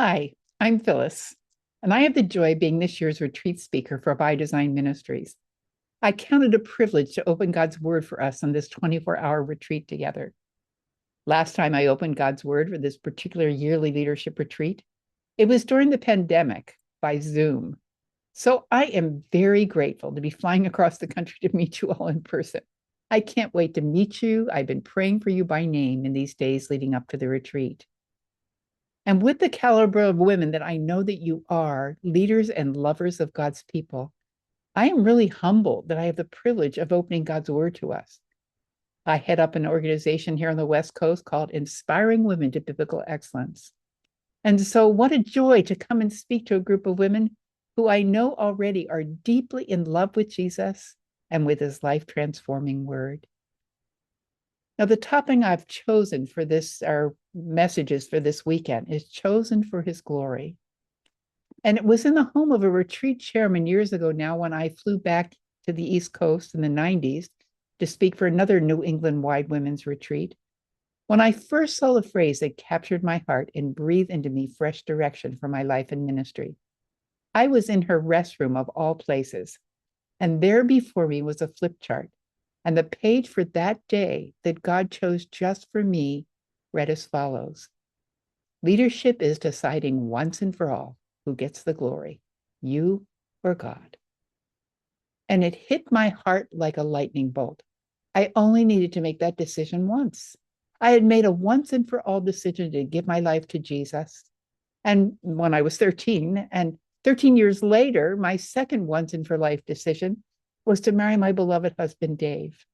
Hi, I'm Phyllis, and I have the joy of being this year's retreat speaker for By Design Ministries. I count it a privilege to open God's Word for us on this 24-hour retreat together. Last time I opened God's Word for this particular yearly leadership retreat, it was during the pandemic by Zoom. So I am very grateful to be flying across the country to meet you all in person. I can't wait to meet you. I've been praying for you by name in these days leading up to the retreat. And with the caliber of women that I know that you are, leaders and lovers of God's people, I am really humbled that I have the privilege of opening God's word to us. I head up an organization here on the West Coast called Inspiring Women to Biblical Excellence. And so, what a joy to come and speak to a group of women who I know already are deeply in love with Jesus and with his life transforming word. Now, the topic I've chosen for this, our messages for this weekend, is chosen for his glory. And it was in the home of a retreat chairman years ago now when I flew back to the East Coast in the 90s to speak for another New England wide women's retreat. When I first saw the phrase that captured my heart and breathed into me fresh direction for my life and ministry, I was in her restroom of all places. And there before me was a flip chart. And the page for that day that God chose just for me read as follows: Leadership is deciding once and for all who gets the glory, you or God. And it hit my heart like a lightning bolt. I only needed to make that decision once. I had made a once and for all decision to give my life to Jesus. And when I was 13, and 13 years later, my second once and for life decision was to marry my beloved husband, Dave.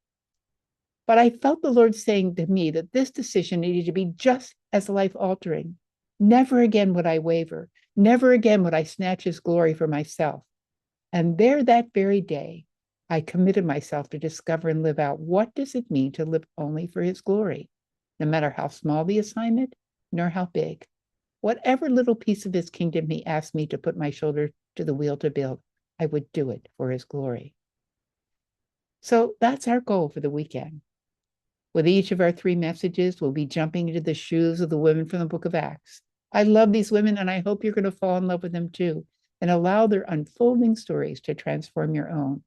But I felt the Lord saying to me that this decision needed to be just as life altering. Never again would I waver. Never again would I snatch his glory for myself. And there that very day, I committed myself to discover and live out what does it mean to live only for his glory, no matter how small the assignment, nor how big. Whatever little piece of his kingdom he asked me to put my shoulder to the wheel to build, I would do it for his glory. So that's our goal for the weekend. With each of our three messages, we'll be jumping into the shoes of the women from the book of Acts. I love these women, and I hope you're going to fall in love with them too, and allow their unfolding stories to transform your own.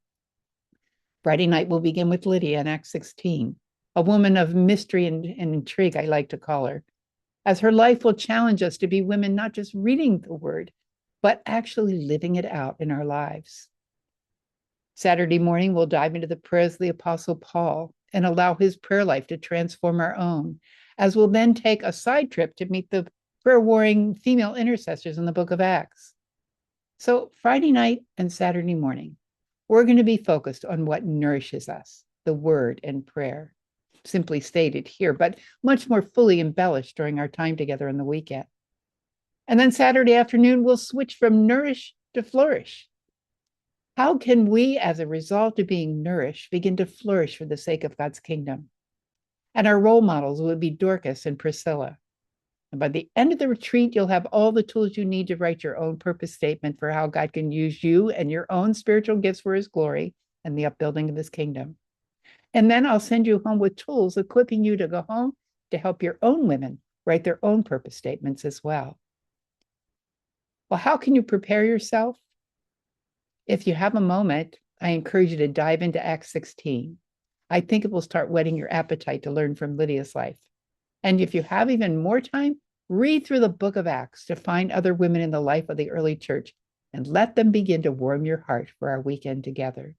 Friday night, we'll begin with Lydia in Acts 16, a woman of mystery and intrigue, I like to call her, as her life will challenge us to be women not just reading the word, but actually living it out in our lives. Saturday morning, we'll dive into the prayers of the Apostle Paul and allow his prayer life to transform our own, as we'll then take a side trip to meet the prayer-warring female intercessors in the book of Acts. So Friday night and Saturday morning, we're going to be focused on what nourishes us, the word and prayer, simply stated here, but much more fully embellished during our time together in the weekend. And then Saturday afternoon, we'll switch from nourish to flourish. How can we, as a result of being nourished, begin to flourish for the sake of God's kingdom? And our role models would be Dorcas and Priscilla. And by the end of the retreat, you'll have all the tools you need to write your own purpose statement for how God can use you and your own spiritual gifts for his glory and the upbuilding of his kingdom. And then I'll send you home with tools equipping you to go home to help your own women write their own purpose statements as well. Well, how can you prepare yourself? If you have a moment, I encourage you to dive into Acts 16. I think it will start whetting your appetite to learn from Lydia's life. And if you have even more time, read through the book of Acts to find other women in the life of the early church and let them begin to warm your heart for our weekend together.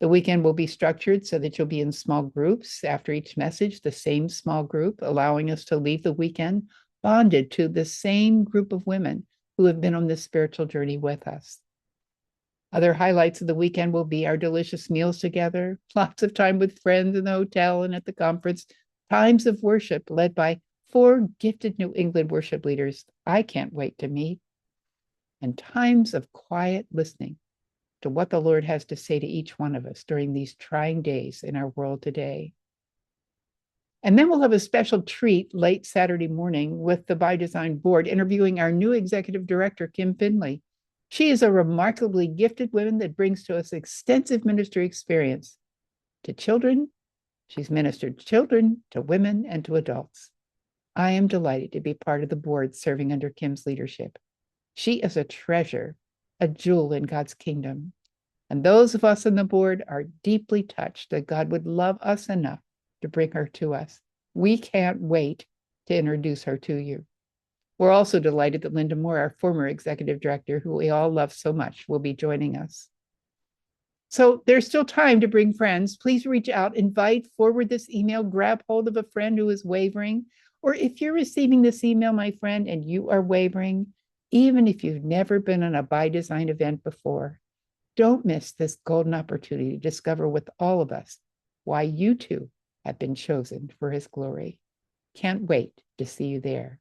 The weekend will be structured so that you'll be in small groups after each message, the same small group, allowing us to leave the weekend bonded to the same group of women who have been on this spiritual journey with us. Other highlights of the weekend will be our delicious meals together, lots of time with friends in the hotel and at the conference, times of worship led by 4 gifted New England worship leaders I can't wait to meet, and times of quiet listening to what the Lord has to say to each one of us during these trying days in our world today. And then we'll have a special treat late Saturday morning with the By Design board interviewing our new executive director, Kim Finley. She is a remarkably gifted woman that brings to us extensive ministry experience to children. She's ministered to children, to women, and to adults. I am delighted to be part of the board serving under Kim's leadership. She is a treasure, a jewel in God's kingdom. And those of us on the board are deeply touched that God would love us enough to bring her to us. We can't wait to introduce her to you. We're also delighted that Linda Moore, our former executive director, who we all love so much, will be joining us. So there's still time to bring friends. Please reach out, invite, forward this email, grab hold of a friend who is wavering. Or if you're receiving this email, my friend, and you are wavering, even if you've never been on a By Design event before, don't miss this golden opportunity to discover with all of us why you too have been chosen for his glory. Can't wait to see you there.